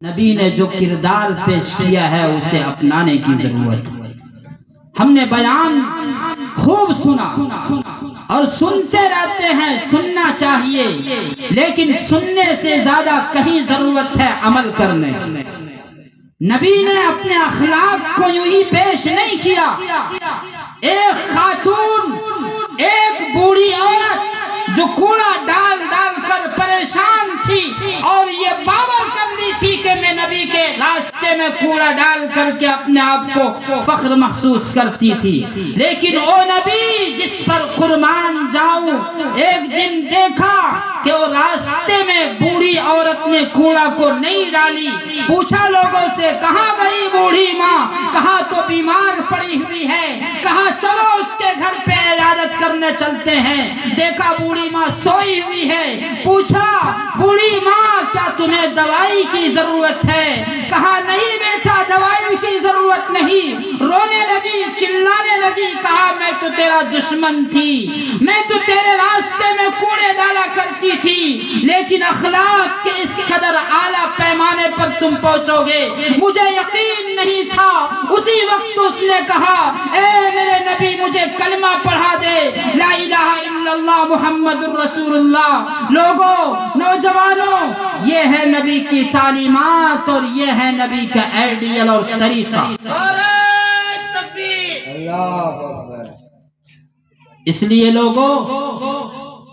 نبی نے جو کردار پیش کیا ہے اسے اپنانے کی ضرورت ہے۔ ہم نے بیان خوب سنا اور سنتے رہتے ہیں، سننا چاہیے، لیکن سننے سے زیادہ کہیں ضرورت ہے عمل کرنے۔ نبی نے اپنے اخلاق کو یوں ہی پیش نہیں کیا۔ ایک خاتون، ایک بوڑھی عورت جو کوڑا ڈال ڈال کر پریشان تھی اور یہ باور کر لی تھی کہ میں نبی کے راستے میں کوڑا ڈال کر کے اپنے آپ کو فخر محسوس کرتی تھی، لیکن او نبی جس پر قربان جاؤں، ایک دن دیکھا کہ وہ راستے میں بوڑھی عورت نے کوڑا کو نہیں ڈالی۔ پوچھا لوگوں سے، کہاں گئی بوڑھی ماں؟ کہا تو بیمار پڑی ہوئی ہے، کہا چلو اس کے گھر پہ عیادت کرنے چلتے ہیں۔ دیکھا بوڑھی ماں سوئی ہوئی ہے۔ پوچھا بوڑھی ماں کیا تمہیں دوائی کی ضرورت ہے؟ کہا نہیں بیٹا دوائی کی ضرورت نہیں۔ رونے لگی، چلانے لگی، کہا میں تو تیرا دشمن تھی، میں تو تیرے راستے میں کوڑے ڈالا کرتی تھی، لیکن اخلاق کے اس قدر اعلیٰ پیمانے پر تم پہنچو گے مجھے یقین نہیں تھا۔ اسی وقت اس نے کہا اے میرے نبی مجھے کلمہ پڑھا دے، لا الہ الا اللہ محمد الرسول اللہ۔ لوگوں، نوجوانوں، یہ ہے نبی کی تعلیمات اور یہ ہے نبی کا آئیڈیل اور طریقہ۔ اس لیے لوگوں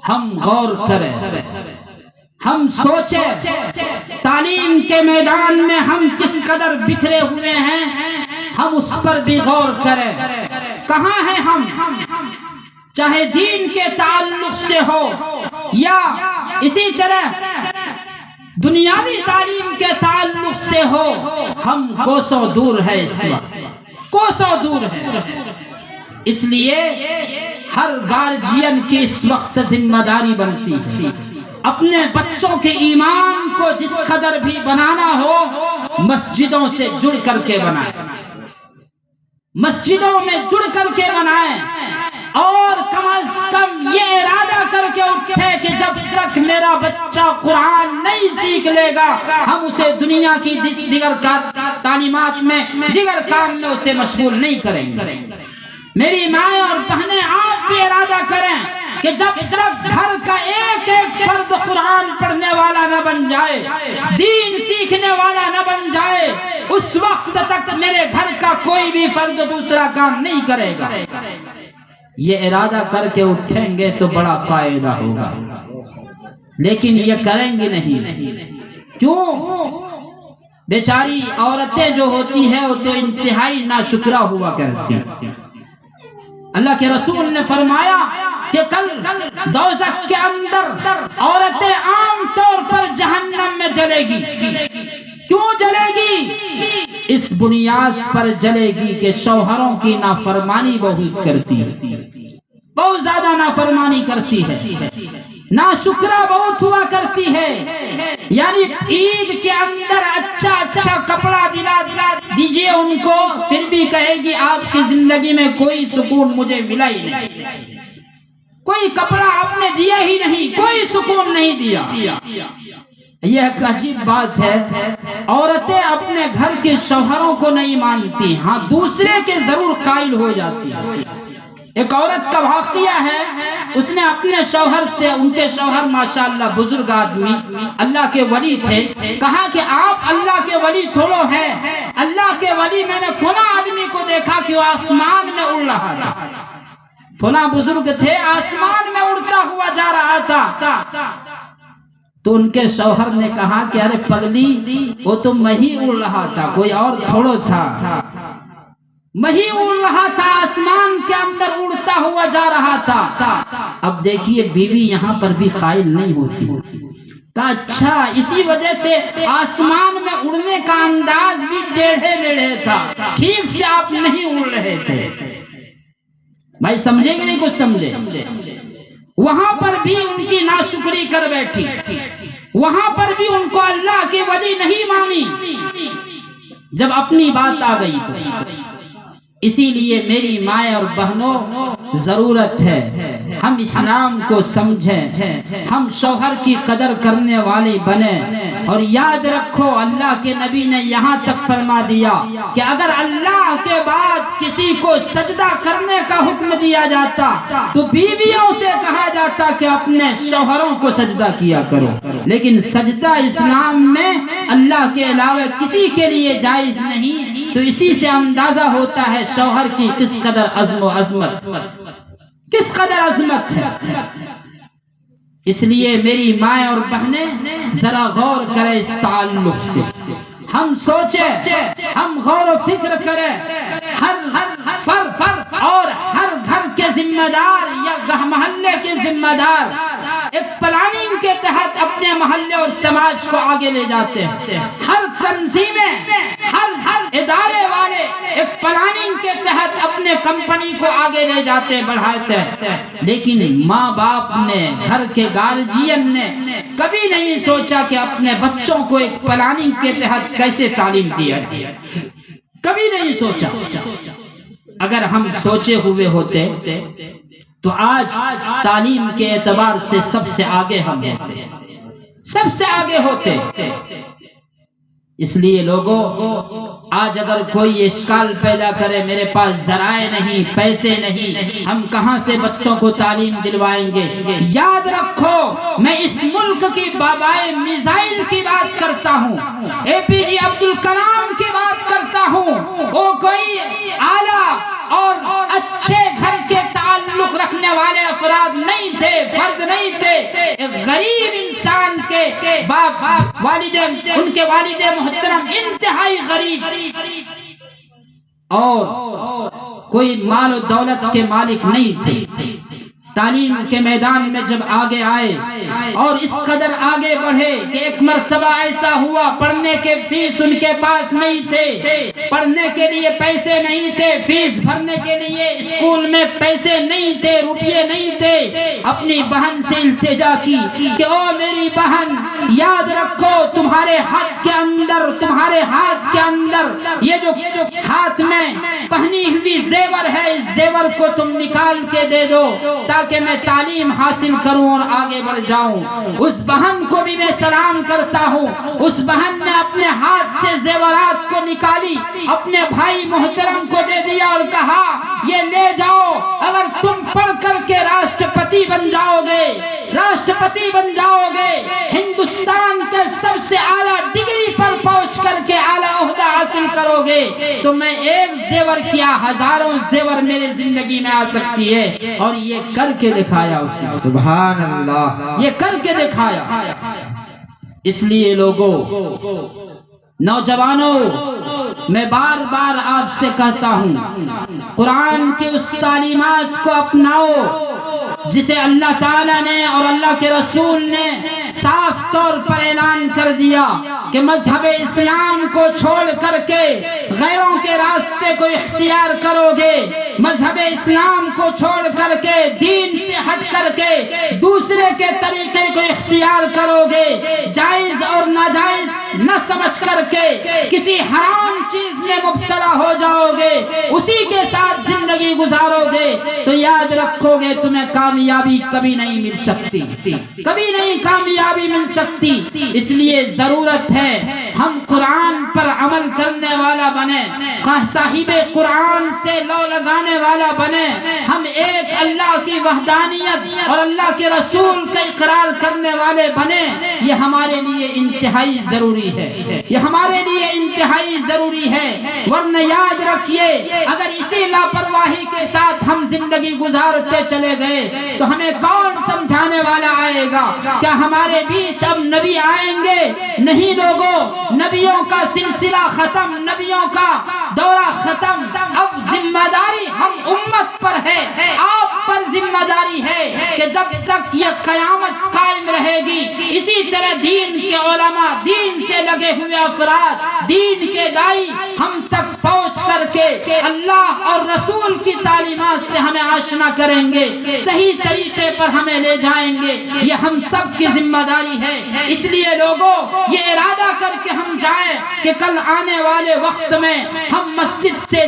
ہم غور کریں، ہم سوچیں تعلیم کے میدان میں ہم کس قدر بکھرے ہوئے ہیں، ہم اس پر بھی غور کریں۔ کہاں ہیں ہم؟ چاہے دین کے تعلق سے ہو یا اسی طرح دنیاوی تعلیم کے تعلق سے ہو، ہم کوسوں دور ہے، اس وقت کوسوں دور ہے۔ اس لیے ہر گارجین کی اس وقت ذمہ داری بنتی ہے اپنے بچوں کے ایمان کو جس قدر بھی بنانا ہو مسجدوں سے جڑ کر کے بنائیں، مسجدوں میں جڑ کر کے بنائیں، اور کم از کم یہ ارادہ کر کے اٹھے کہ جب تک میرا بچہ قرآن نہیں سیکھ لے گا ہم اسے دنیا کی دیگر تعلیمات میں، دیگر کام میں اسے مشغول نہیں کریں گے۔ میری مائیں اور بہنیں آپ بھی ارادہ کریں کہ جب تک گھر کا ایک ایک فرد قرآن پڑھنے والا نہ بن جائے، دین سیکھنے والا نہ بن جائے، اس وقت تک میرے گھر کا کوئی بھی فرد دوسرا کام نہیں کرے گا۔ یہ ارادہ کر کے اٹھیں گے تو بڑا فائدہ ہوگا، لیکن یہ کریں گے نہیں۔ کیوں؟ بیچاری عورتیں جو ہوتی ہیں وہ تو انتہائی ناشکرہ ہوا کرتی ہیں۔ اللہ کے رسول نے فرمایا کہ کل دوزخ کے اندر عورتیں عام طور پر جہنم میں جلے گی۔ کیوں جلے گی؟ اس بنیاد پر جلے گی کہ شوہروں کی نافرمانی بہت کرتی ہے، بہت زیادہ نافرمانی کرتی ہے، ناشکرہ بہت ہوا کرتی ہے۔ یعنی عید کے اندر اچھا اچھا کپڑا دلا دیجئے ان کو، پھر بھی کہے گی آپ کی زندگی میں کوئی سکون مجھے ملا ہی نہیں، کوئی کپڑا آپ نے دیا ہی نہیں، کوئی سکون نہیں دیا۔ یہ ایک عجیب بات ہے، عورتیں اپنے گھر کے شوہروں کو نہیں مانتی، ہاں دوسرے کے ضرور قائل ہو جاتی ہیں۔ ایک عورت کا واقعہ ہے، اس نے اپنے شوہر سے، ان کے شوہر ماشاءاللہ بزرگ آدمی اللہ کے ولی تھے، کہا کہ آپ اللہ کے ولی تھوڑو ہیں، اللہ کے ولی میں نے فلاں آدمی کو دیکھا کہ وہ آسمان میں اڑ رہا تھا، فلاں بزرگ تھے آسمان میں اڑتا ہوا جا رہا تھا۔ تو ان کے شوہر نے کہا کہ ارے پگلی وہ تو میں ہی اڑ رہا تھا، کوئی اور تھوڑو تھا، میں ہی اڑ رہا تھا، آسمان کے اندر اڑتا ہوا جا رہا تھا۔ اب دیکھیے بیوی یہاں پر بھی قائل نہیں ہوتی، کہا اچھا اسی وجہ سے آسمان میں اڑنے کا انداز بھی ٹیڑھے میڑھے تھا، ٹھیک سے آپ نہیں اڑ رہے تھے۔ بھائی سمجھیں گے نہیں کچھ سمجھے؟ وہاں پر بھی ان کی ناشکری کر بیٹھی، وہاں پر بھی ان کو اللہ کے ولی نہیں مانی۔ جب اپنی بات آ گئی تو اسی لیے میری مائیں اور بہنوں ضرورت ہے ہم اسلام کو سمجھیں، ہم شوہر کی قدر کرنے والے بنیں، اور یاد رکھو اللہ کے نبی نے یہاں تک فرما دیا کہ اگر اللہ کے بعد کسی کو سجدہ کرنے کا حکم دیا جاتا تو بیویوں سے کہا جاتا کہ اپنے شوہروں کو سجدہ کیا کرو، لیکن سجدہ اسلام میں اللہ کے علاوہ کسی کے لیے جائز نہیں۔ تو اسی سے اندازہ ہوتا ہے شوہر کی کس قدر عزم و عظمت، کس قدر عظمت ہے۔ اس لیے میری مائیں اور بہنیں ذرا غور کریں اس تعلق سے، ہم سوچیں، ہم غور و فکر کریں، ہر فرد اور ہر گھر کے ذمہ دار یا محلے کے ذمہ دار ایک پلاننگ کے تحت اپنے محلے اور سماج کو آگے لے جاتے ہیں۔ ہر تنظیمیں، ہر ادارے والے ایک پلاننگ کے تحت اپنے کمپنی کو آگے لے جاتے بڑھاتے ہیں، لیکن ماں باپ نے، گھر کے گارجین نے کبھی نہیں سوچا کہ اپنے بچوں کو ایک پلاننگ کے تحت کیسے تعلیم دیا جائے، کبھی نہیں سوچا۔ اگر ہم سوچے ہوئے ہوتے تو آج تعلیم کے اعتبار سے سب سے آگے ہم ہوتے، سب سے آگے ہوتے۔ اس لیے لوگوں، آج اگر کوئی اشکال پیدا کرے میرے پاس ذرائع نہیں، پیسے نہیں، ہم کہاں سے بچوں کو تعلیم دلوائیں گے، یاد رکھو میں اس ملک کی بابائے میزائل کی بات کرتا ہوں، اے پی جے عبد الکلام کی بات کرتا ہوں۔ وہ کوئی اعلیٰ اور اچھے گھر کے تعلق رکھنے والے افراد نہیں تھے، فرد نہیں تھے، ایک غریب انسان کے باپ، والدین، ان کے والد محترم انتہائی غریب اور کوئی مال و دولت کے مالک نہیں تھے۔ تعلیم کے میدان میں جب آگے آئے اور اس قدر آگے بڑھے کہ ایک مرتبہ ایسا ہوا پڑھنے کے فیس ان کے پاس نہیں تھے، پڑھنے کے لیے پیسے نہیں تھے، فیس بھرنے کے لیے اسکول میں پیسے نہیں تھے، روپیے نہیں تھے۔ اپنی بہن سے التجا کی کہ او میری بہن، یاد رکھو تمہارے ہاتھ کے اندر، تمہارے ہاتھ کے اندر یہ جو ہاتھ میں پہنی ہوئی زیور ہے، اس زیور کو تم نکال کے دے دو تاکہ میں تعلیم حاصل کروں اور آگے بڑھ جاؤں۔ اس بہن کو بھی میں سلام کرتا ہوں۔ اس بہن نے اپنے ہاتھ سے زیورات کو نکالی، اپنے بھائی محترم کو دے دیا اور کہا یہ لے جاؤ، اگر تم پڑھ کر کے راشٹرپتی بن جاؤ گے، راشٹرپتی بن جاؤ گے، ہندوستان کے سب سے اعلیٰ ڈگری پر پہنچ کر کے اعلیٰ عہدہ حاصل کرو گے، تو میں ایک زیور کیا ہزاروں زیور میرے زندگی میں آ سکتی ہے۔ اور یہ کر کے دکھایا اس نے، سبحان اللہ، یہ کر کے دکھایا۔ اس لیے لوگوں، نوجوانوں، میں بار بار آپ سے کہتا ہوں قرآن کی اس تعلیمات کو اپناؤ جسے اللہ تعالیٰ نے اور اللہ کے رسول نے صاف طور پر اعلان کر دیا کہ مذہب اسلام کو چھوڑ کر کے غیروں کے راستے کو اختیار کرو گے، مذہب اسلام کو چھوڑ کر کے دین سے ہٹ کر کے دوسرے کے طریقے کو اختیار کرو گے، جائز اور ناجائز نہ سمجھ کر کے کسی حرام چیز میں مبتلا ہو جاؤ گے، اسی کے ساتھ زندگی گزارو گے، تو یاد رکھو گے تمہیں کامیابی کبھی نہیں مل سکتی، کبھی نہیں کامیابی مل سکتی۔ اس لیے ضرورت ہے ہم قرآن پر عمل کرنے والا بنے، صاحب قرآن سے لو لگانے والا بنے، ہم ایک اللہ کی وحدانیت اور اللہ کے رسول کا اقرار کرنے والے بنے۔ یہ ہمارے لیے انتہائی ضروری ہے، یہ ہمارے لیے انتہائی ضروری ہے، ورنہ یاد رکھیے اگر اسی لاپرواہی کے ساتھ ہم زندگی گزارتے چلے گئے تو ہمیں کون سمجھانے والا آئے گا؟ کیا ہمارے بیچ اب نبی آئیں گے؟ نہیں لوگوں، نبیوں کا سلسلہ ختم، نبیوں کا دورہ ختم۔ اب ذمہ داری ہم امت پر ہے، آپ پر ذمہ داری ہے کہ کہ جب تک یہ قیامت قائم رہے گی اسی طرح دین کے علماء، دین سے لگے ہوئے افراد، دین کے دائی ہم تک پہنچ کر کے اللہ اور رسول کی تعلیمات سے ہمیں آشنا کریں گے، صحیح طریقے پر ہمیں لے جائیں گے۔ یہ ہم سب کی ذمہ داری ہے۔ اس لیے لوگوں یہ ارادہ کر کے ہم جائیں کہ کل آنے والے وقت میں ہم مسجد سے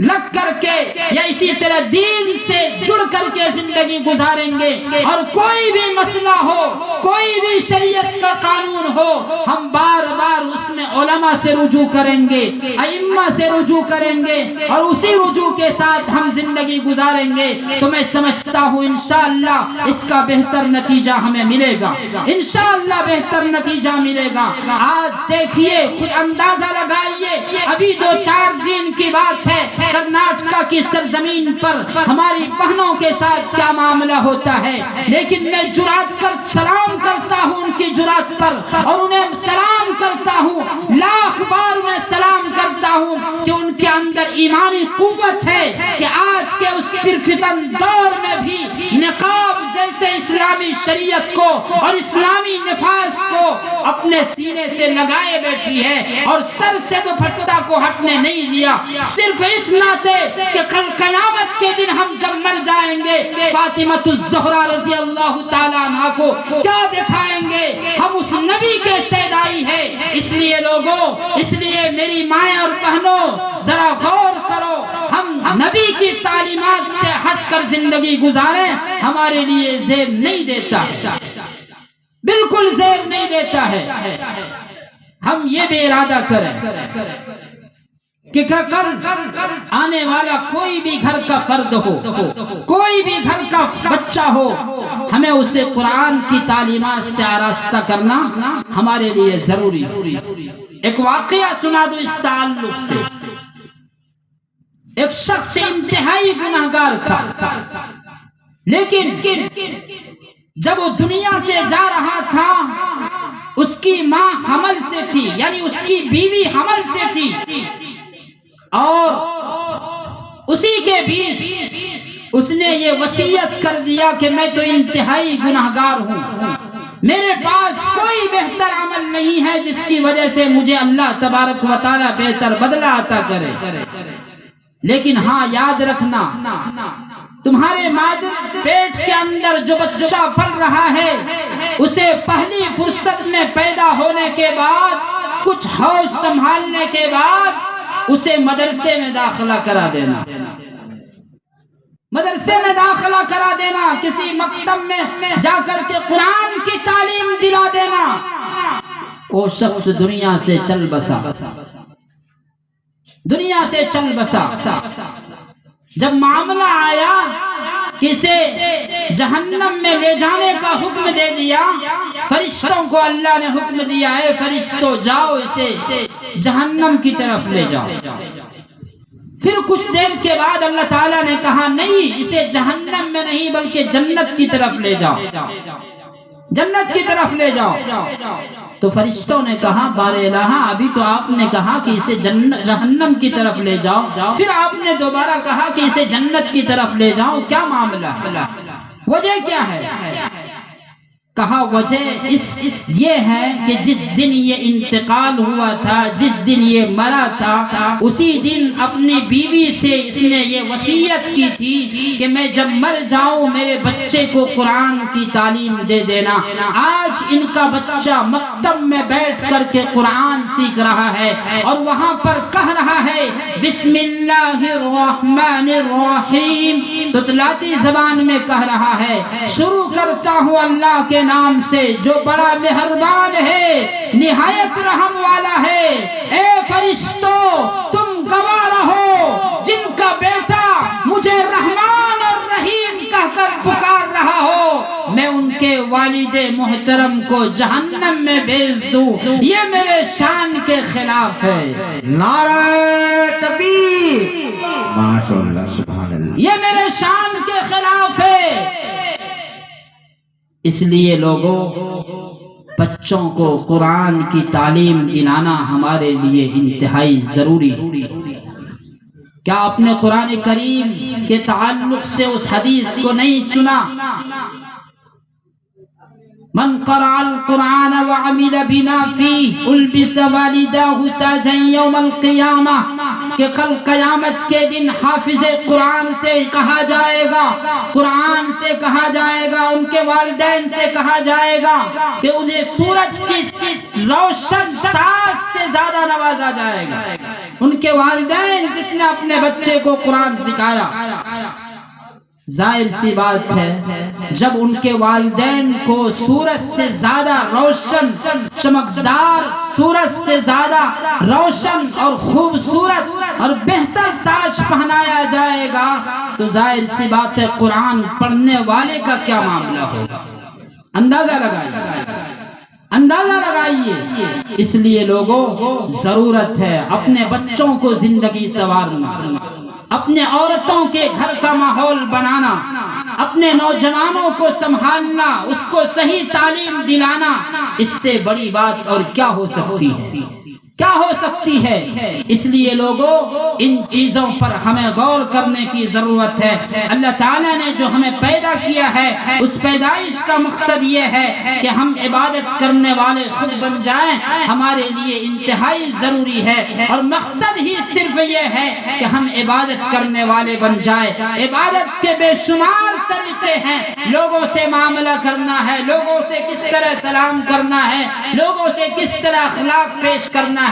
لگ کر کے یا اسی طرح دین سے جڑ کر کے زندگی گزاریں گے، اور کوئی بھی مسئلہ ہو، کوئی بھی شریعت کا قانون ہو، ہم بار بار اس میں علماء سے رجوع کریں گے، ائمہ سے رجوع کریں گے، اور اسی رجوع کے ساتھ ہم زندگی گزاریں گے۔ تو میں سمجھتا ہوں انشاءاللہ اس کا بہتر نتیجہ ہمیں ملے گا، انشاءاللہ بہتر نتیجہ ملے گا۔ آج دیکھیے، خود اندازہ لگائیے، ابھی 2-4 دن کی بات ہے، کرناٹکا کی سرزمین پر ہماری بہنوں کے ساتھ کیا معاملہ ہوتا ہے، لیکن میں جرات کر سلام کرتا ہوں ان کی جرات پر، اور انہیں سلام کرتا ہوں، لاکھ بار میں سلام کرتا ہوں کہ ان کے اندر ایمانی قوت ہے کہ آج کے اس پرفتن دور میں بھی نقاب جیسے اسلامی شریعت کو اور اسلامی نفاذ کو اپنے سینے سے لگائے بیٹھی ہے، اور سر سے دوپٹہ کو ہٹنے نہیں دیا، صرف اس ناطے کہ کل قیامت کے دن ہم جب مر جائیں گے فاطمہ الزہرا رضی اللہ تعالیٰ عنہا کو کیا دکھائیں گے؟ ہم اس نبی کے شیدائی ہیں۔ اس لیے لوگوں، اس لیے میری مائیں اور بہنوں، ذرا غور کرو، ہم نبی کی تعلیمات سے ہٹ کر زندگی گزاریں ہمارے لیے زیب نہیں دیتا، بالکل زیب نہیں دیتا ہے۔ ہم یہ بھی ارادہ کریں کہ کل آنے والا کوئی بھی گھر کا فرد ہو، کوئی بھی گھر کا بچہ ہو، ہمیں اسے قرآن کی تعلیمات سے آراستہ کرنا ہمارے لیے ضروری ہے۔ ایک واقعہ سنا دو اس تعلق سے۔ ایک شخص انتہائی گناہگار تھا، لیکن جب وہ دنیا سے جا رہا تھا اس کی ماں حمل سے تھی، یعنی اس کی بیوی حمل سے تھی، اور اسی کے بیچ اس نے یہ وصیت کر دیا کہ میں تو انتہائی گناہگار ہوں، میرے پاس کوئی بہتر عمل نہیں ہے جس کی وجہ سے مجھے اللہ تبارک و تعالی بہتر بدلہ عطا کرے، لیکن ہاں یاد رکھنا، تمہارے مادر پیٹ کے اندر جو بچہ پل رہا ہے اسے پہلی فرصت میں پیدا ہونے کے بعد، کچھ ہوش سنبھالنے کے بعد اسے مدرسے میں داخلہ کرا دینا، مدرسے میں داخلہ کرا دینا، کسی مکتب میں جا کر کے قرآن کی تعلیم دلا دینا۔ وہ شخص دنیا سے چل بسا، دنیا سے چل بسا۔ جب معاملہ آیا کہ اسے جہنم میں لے جانے کا حکم دے دیا، فرشتوں کو اللہ نے حکم دیا ہے فرشتوں جاؤ اسے جہنم کی طرف لے جاؤ۔ پھر کچھ دیر کے بعد اللہ تعالیٰ نے کہا نہیں، اسے جہنم میں نہیں بلکہ جنت کی طرف لے جاؤ، جنت کی طرف لے جاؤ۔ تو فرشتوں نے کہا بار الہ، ابھی تو آپ نے کہا کہ اسے جہنم کی طرف لے جاؤ، پھر آپ نے دوبارہ کہا کہ اسے جنت کی طرف لے جاؤ، کیا معاملہ ہے؟ وجہ کیا ہے؟ کہا وجہ یہ ہے کہ جس دن یہ انتقال ہوا تھا، جس دن یہ مرا تھا، اسی دن اپنی بیوی سے اس نے یہ وصیت کی تھی کہ میں جب مر جاؤں میرے بچے کو قرآن کی تعلیم دے دینا۔ آج ان کا بچہ مکتب میں بیٹھ کر کے قرآن سیکھ رہا ہے اور وہاں پر کہہ رہا ہے بسم اللہ الرحمن الرحیم، تتلاتی زبان میں کہہ رہا ہے شروع کرتا ہوں اللہ کے نام سے جو بڑا مہربان ہے، نہایت رحم والا ہے۔ اے فرشتوں تم گواہ رہو، جن کا بیٹا مجھے رحمان اور رحیم کہہ کر پکار رہا ہو، میں ان کے والد محترم کو جہنم میں بھیج دوں، یہ میرے شان کے خلاف ہے۔ نعرہ تکبیر، ماشاءاللہ سبحان اللہ، یہ میرے شان کے خلاف ہے۔ اس لیے لوگوں، بچوں کو قرآن کی تعلیم دلانا ہمارے لیے انتہائی ضروری ہے۔ کیا آپ نے قرآن کریم کے تعلق سے اس حدیث کو نہیں سنا من قرأ القرآن وعمل بما فيه البس والداه تاجا يوم القيامة کہ کل قیامت کے دن حافظ قرآن سے کہا جائے گا، قرآن سے کہا جائے گا، ان کے والدین سے کہا جائے گا کہ انہیں سورج کی روشن تاج سے زیادہ نوازا جائے گا۔ ان کے والدین جس نے اپنے بچے کو قرآن سکھایا، ظاہر سی بات ہے جب ان کے والدین کو سورج سے زیادہ روشن، چمکدار، سورج سے زیادہ روشن اور خوبصورت اور بہتر تاج پہنایا جائے گا تو ظاہر سی بات ہے قرآن پڑھنے والے کا کیا معاملہ ہوگا۔ اندازہ لگائیے، اندازہ لگائیے۔ اس لیے لوگوں ضرورت ہے اپنے بچوں کو زندگی سنوارنا، اپنے عورتوں کے گھر کا ماحول بنانا، اپنے نوجوانوں کو سنبھالنا، اس کو صحیح تعلیم دلانا، اس سے بڑی بات اور کیا ہو سکتی ہے؟ کیا ہو سکتی ہے؟ اس لیے لوگوں ان چیزوں پر ہمیں غور کرنے کی ضرورت ہے۔ اللہ تعالیٰ نے جو ہمیں پیدا کیا ہے اس پیدائش کا مقصد یہ ہے کہ ہم عبادت کرنے والے خود بن جائیں، ہمارے لیے انتہائی ضروری ہے، اور مقصد ہی صرف یہ ہے کہ ہم عبادت کرنے والے بن جائیں۔ عبادت کے بے شمار طریقے ہیں، لوگوں سے معاملہ کرنا ہے، لوگوں سے کس طرح سلام کرنا ہے، لوگوں سے کس طرح اخلاق پیش کرنا ہے۔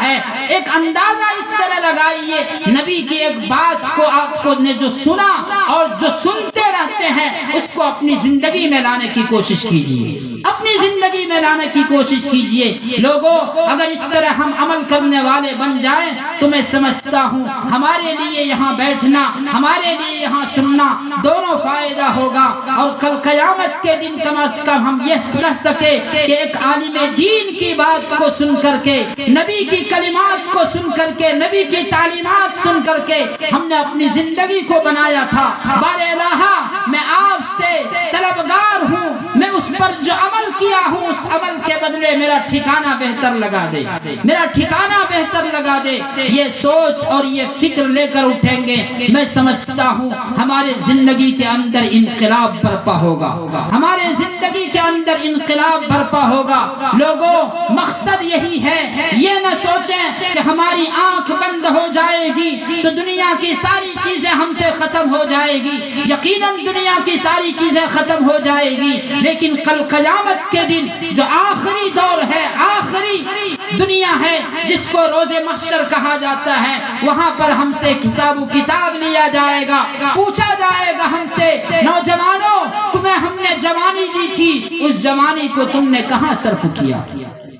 ایک اندازہ اس طرح لگائیے، نبی کی ایک بات کو آپ کو نے جو سنا اور جو سنتے رہتے ہیں اس کو اپنی زندگی میں لانے کی کوشش کیجیے، اپنی زندگی میں لانے کی کوشش کیجیے۔ لوگوں اگر اس طرح ہم عمل کرنے والے بن جائیں تو میں سمجھتا ہوں ہمارے لیے یہاں بیٹھنا، ہمارے لیے یہاں سننا دونوں فائدہ ہوگا، اور کل قیامت کے دن کم از کم ہم یہ کہہ سکے کہ ایک عالم دین کی بات کو سن کر کے، نبی کی کلمات کو سن کر کے، نبی کی تعلیمات سن کر کے ہم نے اپنی زندگی کو بنایا تھا۔ بار الہ میں آپ سے طلبگار ہوں، میں اس پر جو عمل کیا ہوں اس عمل کے بدلے میرا ٹھکانہ بہتر لگا دے، میرا ٹھکانہ بہتر لگا دے۔ یہ سوچ اور یہ فکر لے کر اٹھیں گے، میں سمجھتا ہوں ہمارے زندگی کے اندر انقلاب برپا ہوگا، ہمارے زندگی کے اندر انقلاب برپا ہوگا۔ لوگوں مقصد یہی ہے، یہ نہ سوچیں کہ ہماری آنکھ بند ہو جائے گی تو دنیا کی ساری چیزیں ہم سے ختم ہو جائے گی۔ یقیناً دنیا کی ساری چیزیں ختم ہو جائے گی، لیکن کل قیامت کے دن جو آخری دور ہے، آخری دنیا ہے جس کو روز محشر کہا جاتا ہے، وہاں پر ہم سے حساب و کتاب لیا جائے گا، پوچھا جائے گا ہم سے، نوجوانوں تمہیں ہم نے جوانی دی تھی، اس جوانی کو تم نے کہاں صرف کیا،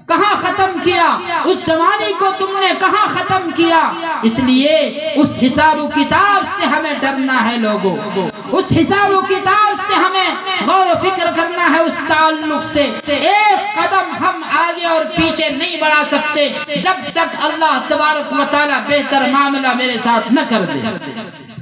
کہاں ختم کیا، اس جوانی کو تم نے کہاں ختم کیا؟ اس لیے اس حساب و کتاب سے ہمیں ڈرنا ہے لوگوں، اس حساب و کتاب سے ہمیں غور و فکر کرنا ہے، اس تعلق سے ایک قدم ہم آگے اور پیچھے نہیں بڑھا سکتے جب تک اللہ تبارک و تعالی بہتر معاملہ میرے ساتھ نہ کر دے۔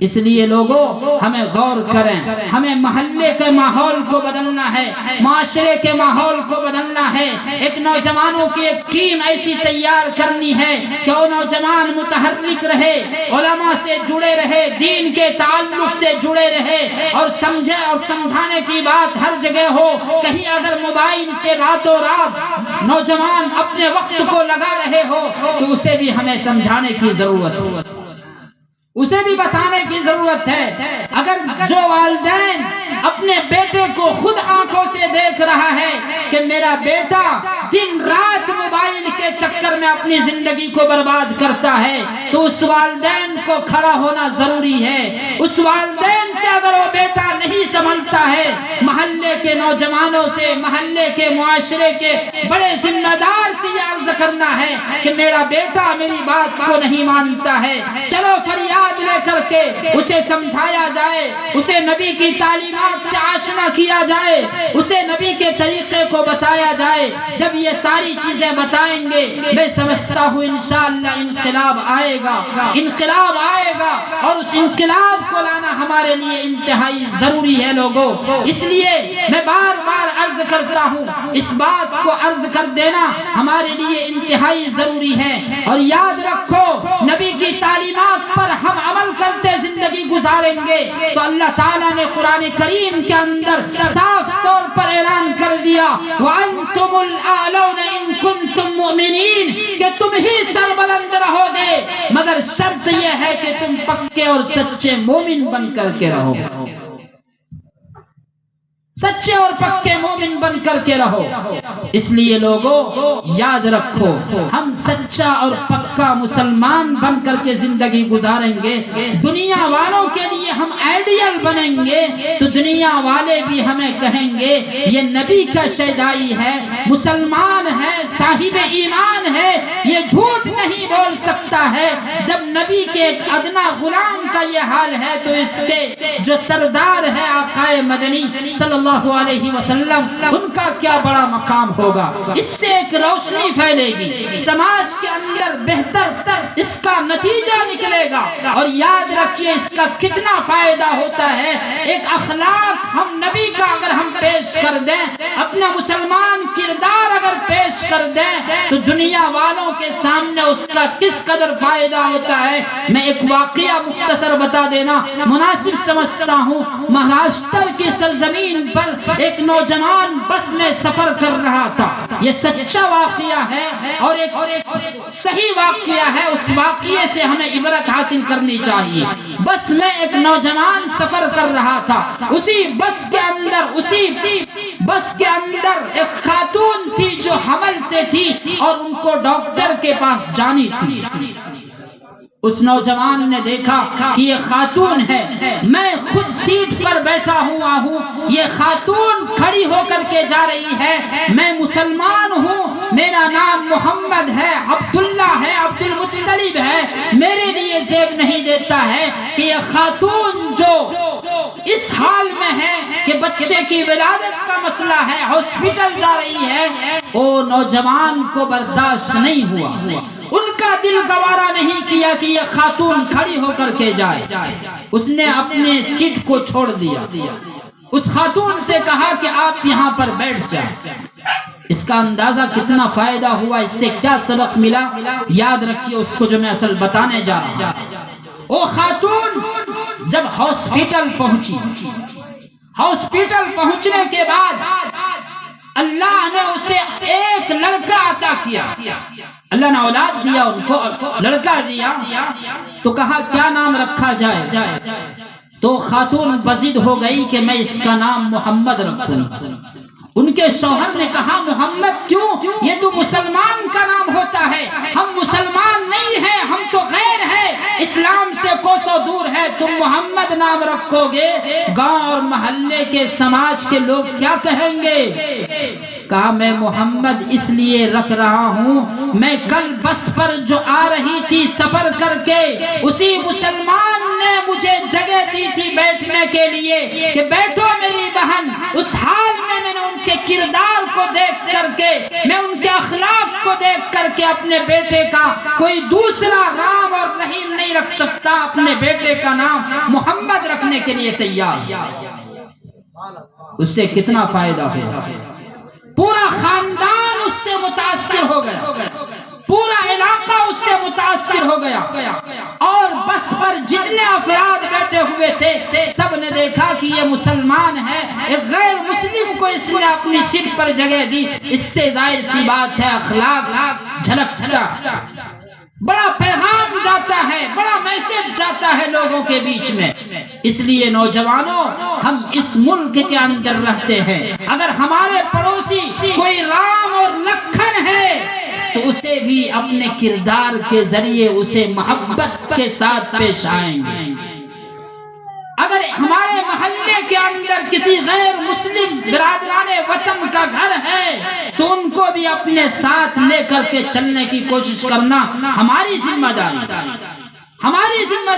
اس لیے لوگوں ہمیں غور کریں، ہمیں محلے کے ماحول کو بدلنا ہے، معاشرے کے ماحول کو بدلنا ہے۔ ایک نوجوانوں کی ایک ٹیم ایسی تیار کرنی ہے کہ وہ نوجوان متحرک رہے، علماء سے جڑے رہے، دین کے تعلق سے جڑے رہے، اور سمجھے اور سمجھانے کی بات ہر جگہ ہو۔ کہیں اگر موبائل سے راتوں رات نوجوان اپنے وقت کو لگا رہے ہو تو اسے بھی ہمیں سمجھانے کی ضرورت ہے، اسے بھی بتانے کی ضرورت ہے۔ اگر جو والدین اپنے بیٹے کو خود آنکھوں سے دیکھ رہا ہے کہ میرا بیٹا دن رات موبائل کے چکر میں اپنی زندگی کو برباد کرتا ہے تو اس والدین کو کھڑا ہونا ضروری ہے۔ اس والدین سے اگر وہ بیٹا نہیں سنبھلتا ہے، محلے کے نوجوانوں سے، محلے کے معاشرے کے بڑے ذمہ دار سے یہ عرض کرنا ہے کہ میرا بیٹا میری بات کو نہیں مانتا ہے، چلو فریاد لے کر کے اسے سمجھایا جائے، اسے نبی کی تعلیمات سے آشنا کیا جائے، اسے نبی کے طریقے کو بتایا جائے۔ جب یہ ساری چیزیں بتائیں گے میں سمجھتا ہوں انشاءاللہ انقلاب آئے گا، انقلاب آئے گا، اور اس انقلاب کو لانا ہمارے لیے انتہائی ضروری ہے لوگوں۔ اس لیے میں بار بار عرض کرتا ہوں، اس بات کو عرض کر دینا ہمارے لیے انتہائی ضروری ہے، اور یاد رکھو نبی کی تعلیمات پر ہم عمل کرتے زندگی گزاریں گے تو اللہ تعالیٰ نے قرآن کریم کے اندر صاف طور پر اعلان کر دیا وَأَنْتُمُ الْأَعْلَوْنَ إِن كُنتُم مُؤْمِنِينَ کہ تم ہی سربلند رہو گے مگر شرط یہ ہے کہ تم پکے اور سچے مومن بن کر کے رہو، سچے اور پکے مومن بن کر کے رہو۔ اس لیے لوگوں یاد رکھو، ہم سچا اور پکا مسلمان بن کر کے زندگی گزاریں گے، دنیا والوں کے لیے ہم آئیڈیل بنیں گے تو دنیا والے بھی ہمیں کہیں گے یہ نبی کا شیدائی ہے، مسلمان ہے، صاحب ایمان ہے، یہ جھوٹ نہیں بول سکتا ہے۔ جب نبی کے ایک ادنا غلام کا یہ حال ہے تو اس کے جو سردار ہے آقا مدنی صلی اللہ علیہ وسلم، ان کا کیا بڑا مقام ہوگا۔ اس سے ایک روشنی پھیلے گی، سماج کے اندر بہتر اس کا نتیجہ نکلے گا۔ اور یاد رکھیے اس کا کتنا فائدہ ہوتا ہے، ایک اخلاق ہم نبی کا اگر ہم پیش کر دیں، اپنا مسلمان کردار اگر پیش کر دیں تو دنیا والوں کے سامنے اس کا کس قدر فائدہ ہوتا ہے۔ میں ایک واقعہ مختصر بتا دینا مناسب سمجھتا ہوں۔ مہاراشٹر کی سرزمین پر ایک نوجوان بس میں سفر کر رہا تھا، یہ سچا واقعہ ہے اور ایک صحیح واقعہ ہے، اس واقعے سے ہمیں عبرت حاصل کرنی چاہیے۔ بس میں ایک نوجوان سفر کر رہا تھا، اسی بس کے اندر ایک خاتون تھی جو حمل سے تھی اور ان کو ڈاکٹر کے پاس جانی تھی۔ اس نوجوان نے دیکھا کہ یہ خاتون ہے، میں خود سیٹ پر بیٹھا ہوا ہوں، یہ خاتون کھڑی ہو کر کے جا رہی ہے، میں مسلمان ہوں، میرا نام محمد ہے، عبداللہ ہے، عبد المطلب ہے، میرے لیے زیب نہیں دیتا ہے کہ یہ خاتون جو اس حال میں ہے کہ بچے کی ولادت کا مسئلہ ہے، ہاسپٹل جا رہی ہے، وہ نوجوان کو برداشت نہیں ہوا، ان کا دل گوارا نہیں کیا کہ یہ خاتون کھڑی ہو کر کے جائے، اس نے اپنے سیٹ کو چھوڑ دیا، اس خاتون سے کہا کہ آپ یہاں پر بیٹھ جائیں۔ اس کا اندازہ کتنا فائدہ ہوا، اس سے کیا سبق ملا، یاد رکھیے اس کو جو میں اصل بتانے جا رہا ہوں۔ وہ خاتون جب ہاسپٹل پہنچی، ہاسپٹل پہنچنے کے بعد اللہ نے اسے ایک لڑکا عطا کیا، اللہ نے اولاد دیا، ان کو لڑکا دیا، تو کہا کیا نام رکھا جائے، تو خاتون بضد ہو گئی کہ میں اس کا نام محمد رکھوں۔ ان کے شوہر نے کہا محمد کیوں، یہ تو مسلمان کا نام ہوتا ہے، ہم مسلمان نہیں ہیں، ہم تو غیر ہیں، اسلام سے کوسوں دور ہے، تم محمد نام رکھو گے، گاؤں اور محلے کے سماج کے لوگ کیا کہیں گے؟ کہا میں محمد اس لیے رکھ رہا ہوں، میں کل بس پر جو آ رہی تھی سفر کر کے، اسی مسلمان نے مجھے جگہ دی تھی بیٹھنے کے لیے کہ بیٹھو میری بہن، اس حال میں میں نے ان کے کردار کو دیکھ کر کے، میں ان کے اخلاق کو دیکھ کر کے اپنے بیٹے کا کوئی دوسرا رام اور رحیم نہیں رکھ سکتا، اپنے بیٹے کا نام محمد رکھنے کے لیے تیار۔ اس سے کتنا فائدہ ہوا، پورا خاندان اس سے متاثر ہو گیا، پورا علاقہ اس سے متاثر ہو گیا، اور بس پر جتنے افراد بیٹھے ہوئے تھے سب نے دیکھا کہ یہ مسلمان ہے، ایک غیر مسلم کو اس نے اپنی سیٹ پر جگہ دی، اس سے ظاہر سی بات ہے اخلاق جھلکتا ہے، بڑا پیغام جاتا ہے، بڑا میسج جاتا ہے لوگوں کے بیچ میں۔ اس لیے نوجوانوں، ہم اس ملک کے اندر رہتے ہیں، اگر ہمارے پڑوسی کوئی رام اور لکھن ہے تو اسے بھی اپنے کردار کے ذریعے اسے محبت کے ساتھ پیش آئیں گے۔ اگر ہمارے محلے کے اندر کسی غیر مسلم برادران وطن کا گھر ہے تو ان کو بھی اپنے ساتھ لے کر کے چلنے کی کوشش کرنا ہماری ذمہ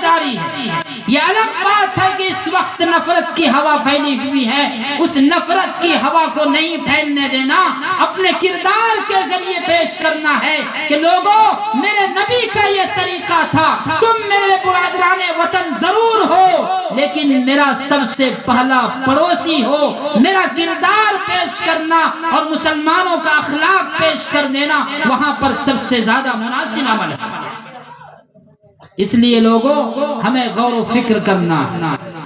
داری ہے۔ یہ الگ بات ہے کہ اس وقت نفرت کی ہوا پھیلی ہوئی ہے، اس نفرت کی ہوا کو نہیں پھیلنے دینا، اپنے کردار کے ذریعے پیش کرنا ہے کہ لوگوں میرے نبی کا یہ طریقہ تھا، تم میرے برادران وطن ضرور ہو لیکن میرا سب سے پہلا پڑوسی ہو، میرا کردار پیش کرنا اور مسلمانوں کا اخلاق پیش کر دینا وہاں پر سب سے زیادہ مناسب عمل ہے۔ اس لیے لوگوں ہمیں غور و فکر کرنا،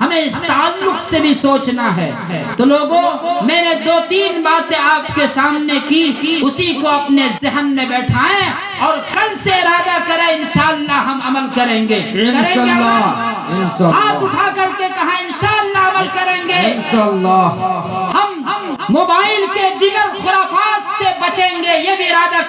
ہمیں ہمیں اس تعلق سے بھی سوچنا ہے. تو لوگوں میں نے 2-3 باتیں آپ کے سامنے کی, اسی کو اپنے ذہن میں بیٹھائیں اور کل سے ارادہ کریں انشاءاللہ ہم عمل کریں گے. ہاتھ اٹھا کر کے کہا انشاءاللہ عمل کریں گے. ہم موبائل کے دیگر خرافات سے بچیں گے, یہ بھی ارادہ